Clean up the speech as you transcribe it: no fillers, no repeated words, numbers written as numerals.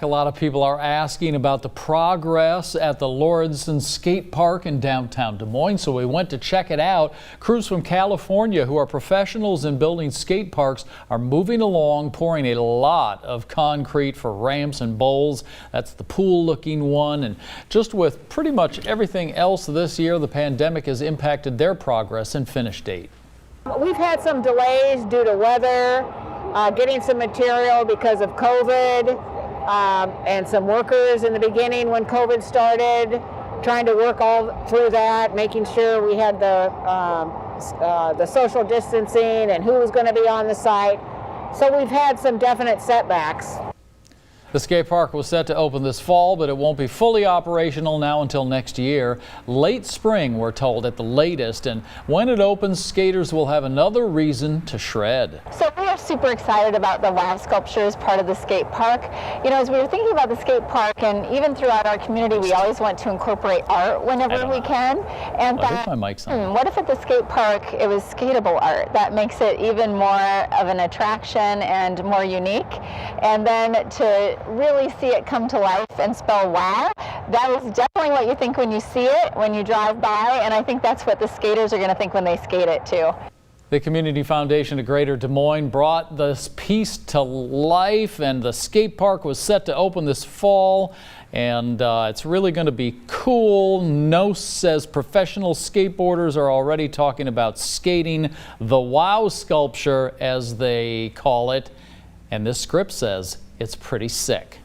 A lot of people are asking about the progress at the Lauridsen Skatepark in downtown Des Moines, so we went to check it out. Crews from California who are professionals in building skate parks are moving along, pouring a lot of concrete for ramps and bowls. That's the pool-looking one, and just with pretty much everything else this year, the pandemic has impacted their progress and finish date. We've had some delays due to weather, getting some material because of COVID. And some workers in the beginning when COVID started, trying to work all through that, making sure we had the social distancing and who was going to be on the site. So we've had some definite setbacks. The skate park was set to open this fall, but it won't be fully operational now until next year. Late spring, we're told, at the latest, and when it opens, skaters will have another reason to shred. So we are super excited about the WOW sculpture as part of the skate park. You know, as we were thinking about the skate park, and even throughout our community, we always want to incorporate art whenever we can. And what if at the skate park it was skatable art? That makes it even more of an attraction and more unique. And then to really see it come to life and spell wow, that is definitely what you think when you see it, when you drive by, and I think that's what the skaters are going to think when they skate it too. The Community Foundation of Greater Des Moines brought this piece to life, and the skate park was set to open this fall, and it's really going to be cool. NOS says professional skateboarders are already talking about skating the WOW sculpture, as they call it, and this script says it's pretty sick.